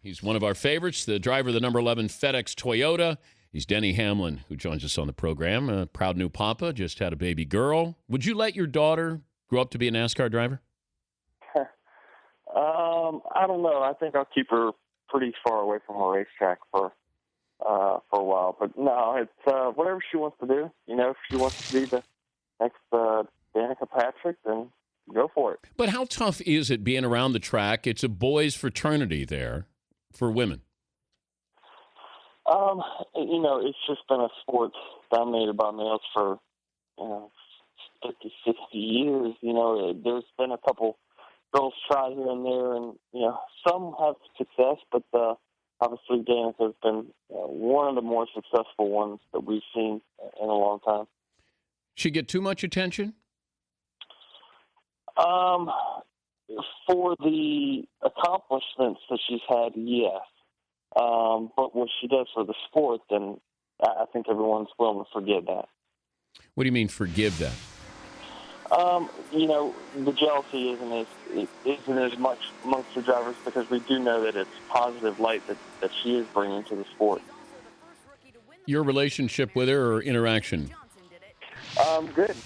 He's one of our favorites, the driver of the number 11 FedEx Toyota. He's Denny Hamlin, who joins us on the program. A proud new papa, just had a baby girl. Would you let your daughter grow up to be a NASCAR driver? I don't know. I think I'll keep her pretty far away from a racetrack for a while. But no, it's whatever she wants to do. You know, if she wants to be the next Danica Patrick, then go for it. But how tough is it being around the track? It's a boys' fraternity there for women. You know, it's just been a sport dominated by males for 50, 60 years. You know, there's been a couple girls try here and there, and some have success, but obviously Danica has been one of the more successful ones that we've seen in a long time. She get too much attention? For the accomplishments that she's had, yes. But what she does for the sport, then I think everyone's willing to forgive that. What do you mean, forgive that? The jealousy isn't as much amongst the drivers because we do know that it's positive light that she is bringing to the sport. Your relationship with her or interaction? Good.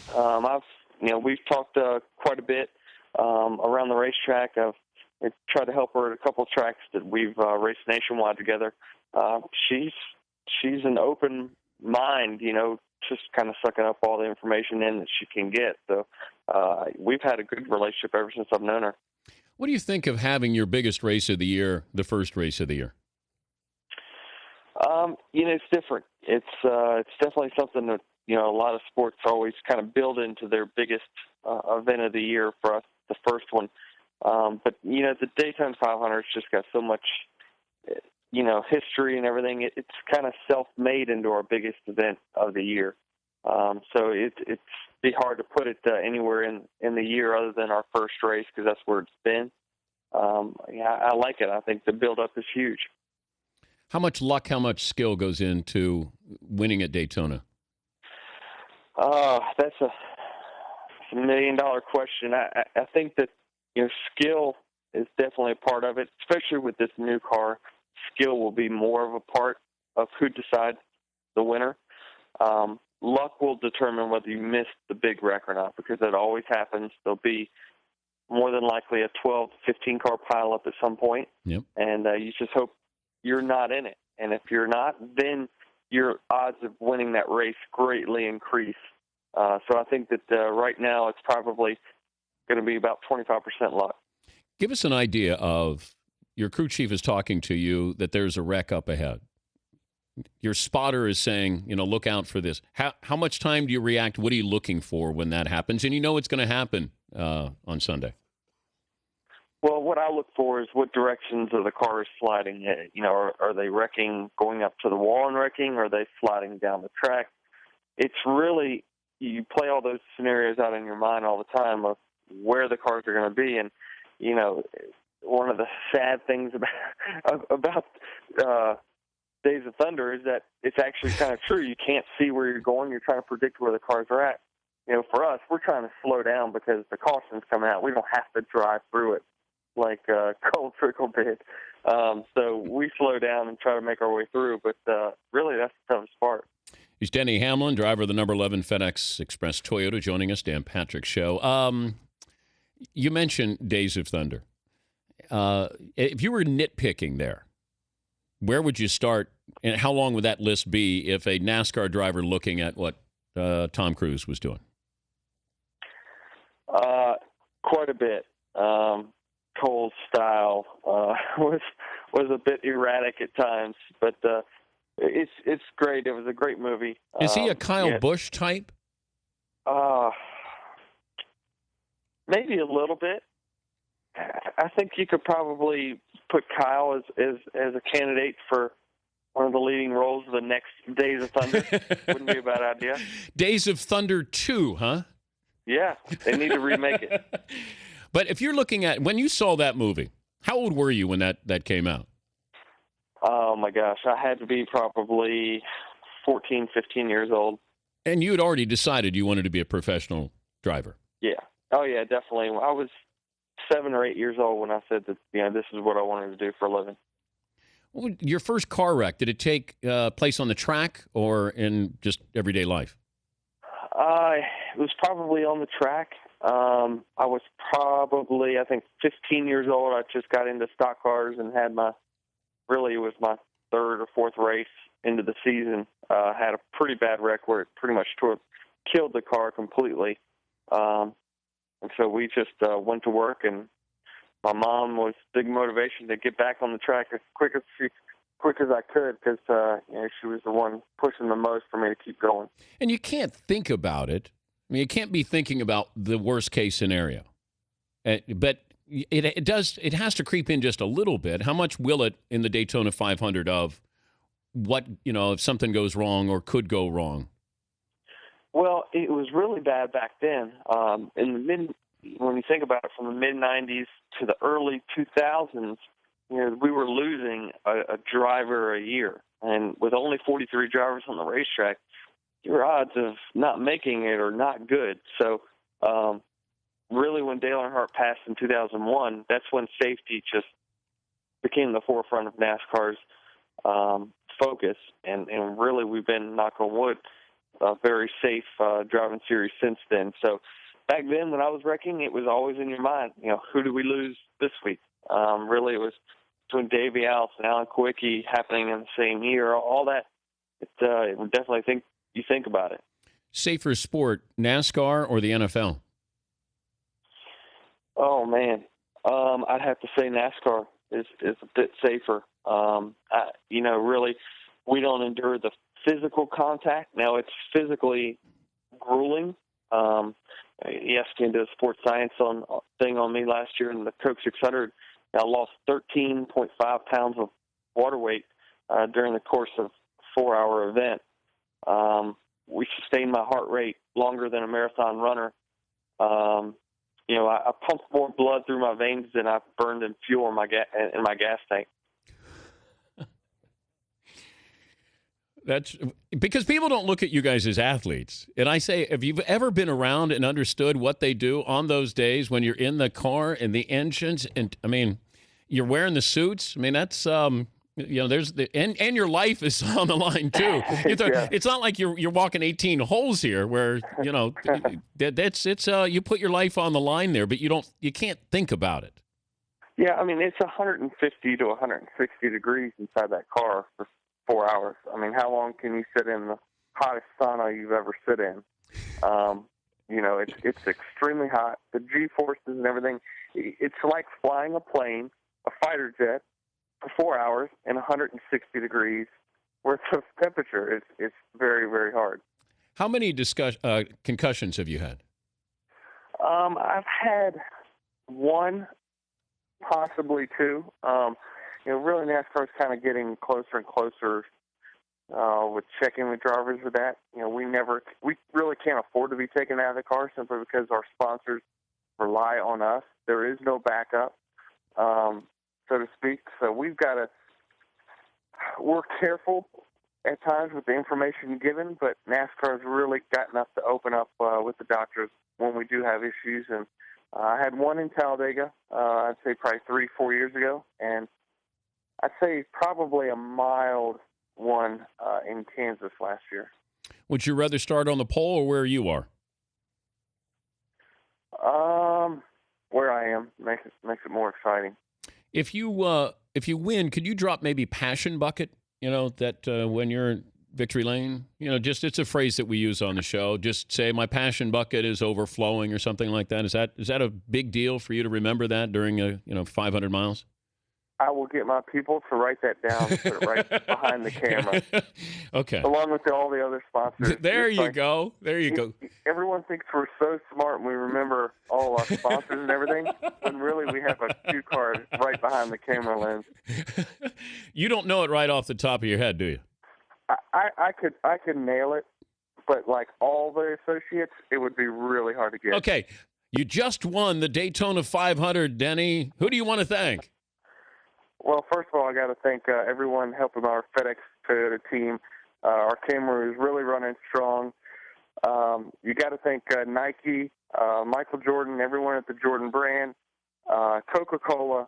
We've talked quite a bit around the racetrack. I've tried to help her at a couple of tracks that we've raced nationwide together. She's an open mind, just kind of sucking up all the information in that she can get. So we've had a good relationship ever since I've known her. What do you think of having your biggest race of the year, the first race of the year? It's different. It's definitely something that, a lot of sports always kind of build into their biggest event of the year. For us, the first one. But the Daytona 500's just got so much, history and everything. It's kind of self-made into our biggest event of the year. So it's be hard to put it anywhere in the year other than our first race because that's where it's been. I like it. I think the build-up is huge. How much luck, how much skill goes into winning at Daytona? That's a $1 million question. I think that skill is definitely a part of it, especially with this new car. Skill will be more of a part of who decides the winner. Luck will determine whether you miss the big wreck or not, because that always happens. There'll be more than likely a 12 to 15 car pileup at some point, yep. And you just hope you're not in it. And if you're not, then your odds of winning that race greatly increase. So I think that right now it's probably going to be about 25% luck. Give us an idea of, your crew chief is talking to you that there's a wreck up ahead. Your spotter is saying, look out for this. How much time do you react? What are you looking for when that happens? And it's going to happen on Sunday. Well, what I look for is what directions are the cars sliding. Are they wrecking, going up to the wall and wrecking? Or are they sliding down the track? It's really, you play all those scenarios out in your mind all the time of where the cars are going to be. And, one of the sad things about Days of Thunder is that it's actually kind of true. You can't see where you're going. You're trying to predict where the cars are at. For us, we're trying to slow down because the caution's coming out. We don't have to drive through it like Cole Trickle did. So we slow down and try to make our way through. But really, that's the toughest part. He's Denny Hamlin, driver of the number 11 FedEx Express Toyota, joining us, Dan Patrick Show. You mentioned Days of Thunder. If you were nitpicking there, where would you start, and how long would that list be if a NASCAR driver looking at what Tom Cruise was doing? Quite a bit. Cole's style was a bit erratic at times, but it's great. It was a great movie. Is he a Kyle Busch type? Maybe a little bit. I think you could probably put Kyle as a candidate for one of the leading roles of the next Days of Thunder. Wouldn't be a bad idea. Days of Thunder 2, huh? Yeah, they need to remake it. But if you're looking at, when you saw that movie, how old were you when that came out? Oh, my gosh. I had to be probably 14, 15 years old. And you had already decided you wanted to be a professional driver. Yeah. Oh, yeah, definitely. I was 7 or 8 years old when I said that, this is what I wanted to do for a living. Your first car wreck, did it take place on the track or in just everyday life? It was probably on the track. I was probably, I think, 15 years old. I just got into stock cars and had it was my third or fourth race into the season. Had a pretty bad wreck where it pretty much killed the car completely. And so we just went to work, and my mom was big motivation to get back on the track as quick as I could because she was the one pushing the most for me to keep going. And you can't think about it. I mean, you can't be thinking about the worst case scenario. But it does. It has to creep in just a little bit. How much will it in the Daytona 500 of what, if something goes wrong or could go wrong? Well, it was really bad back then. When you think about it, from the mid-'90s to the early 2000s, we were losing a driver a year. And with only 43 drivers on the racetrack, your odds of not making it are not good. So really when Dale Earnhardt passed in 2001, that's when safety just became the forefront of NASCAR's focus. And really we've been, knock on wood, a very safe driving series since then. So back then when I was wrecking, it was always in your mind, who do we lose this week? Really it was between Davey Alf and Alan Kowicki happening in the same year, all that. It would definitely you think about it. Safer sport, NASCAR or the NFL? Oh, man. I'd have to say NASCAR is a bit safer. Really, we don't endure the physical contact. Now, it's physically grueling. ESPN did a sports science thing on me last year in the Coke 600. I lost 13.5 pounds of water weight during the course of a 4-hour event. We sustained my heart rate longer than a marathon runner. I pumped more blood through my veins than I burned in fuel in my gas tank. That's because people don't look at you guys as athletes. And I say, if you've ever been around and understood what they do on those days when you're in the car and the engines, and I mean, you're wearing the suits. I mean, that's there's and your life is on the line too. It's not like you're walking 18 holes here, where you put your life on the line there, but you can't think about it. Yeah, I mean, it's 150 to 160 degrees inside that car for 4 hours. I mean, how long can you sit in the hottest sauna you've ever sit in? It's extremely hot. The G-forces and everything. It's like flying a plane, a fighter jet, for 4 hours in 160 degrees worth of temperature. It's very, very hard. How many concussions have you had? I've had one, possibly two. Really NASCAR's kind of getting closer and closer with checking with drivers with that. We really can't afford to be taken out of the car simply because our sponsors rely on us. There is no backup, so to speak. So we've got to work careful at times with the information given, but NASCAR's really gotten us to open up with the doctors when we do have issues. And I had one in Talladega, I'd say probably 3-4 years ago, and I'd say probably a mild one in Kansas last year. Would you rather start on the pole or where you are? Where I am makes it more exciting. If you win, could you drop maybe passion bucket? When you're in victory lane, it's a phrase that we use on the show. Just say my passion bucket is overflowing or something like that. Is that a big deal for you to remember that during 500 miles? I will get my people to write that down, put it right behind the camera. Okay. Along with all the other sponsors. There you go. Everyone thinks we're so smart and we remember all our sponsors and everything, when really we have a cue card right behind the camera lens. You don't know it right off the top of your head, do you? I could nail it, but like all the associates, it would be really hard to get. Okay. You just won the Daytona 500, Denny. Who do you want to thank? Well, first of all, I got to thank everyone helping our FedEx Toyota team. Our camera is really running strong. You got to thank Nike, Michael Jordan, everyone at the Jordan brand, Coca-Cola,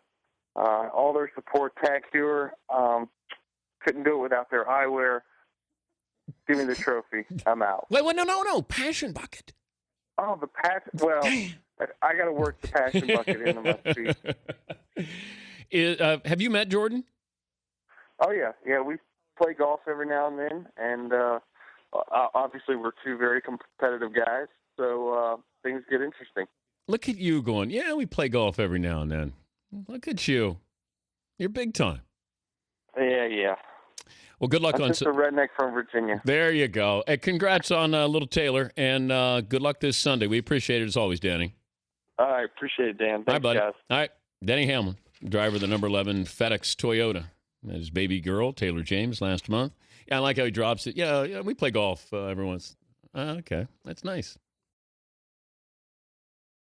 all their support, Tag Heuer. Couldn't do it without their eyewear. Give me the trophy. I'm out. Wait, no. Passion bucket. Oh, the passion. Well, I got to work the passion bucket into my speech. Have you met Jordan? Oh, yeah. Yeah, we play golf every now and then. And obviously we're two very competitive guys. So things get interesting. Look at you going, yeah, we play golf every now and then. Look at you. You're big time. Yeah. Well, good luck I'm on... just a redneck from Virginia. There you go. Hey, congrats on little Taylor, and good luck this Sunday. We appreciate it as always, Danny. All right, appreciate it, Dan. Thanks, Hi, buddy. guys. All right, Denny Hamlin, driver of the number 11 FedEx Toyota. That his baby girl, Taylor James, last month. Yeah, I like how he drops it. Yeah, we play golf every once. Okay, that's nice.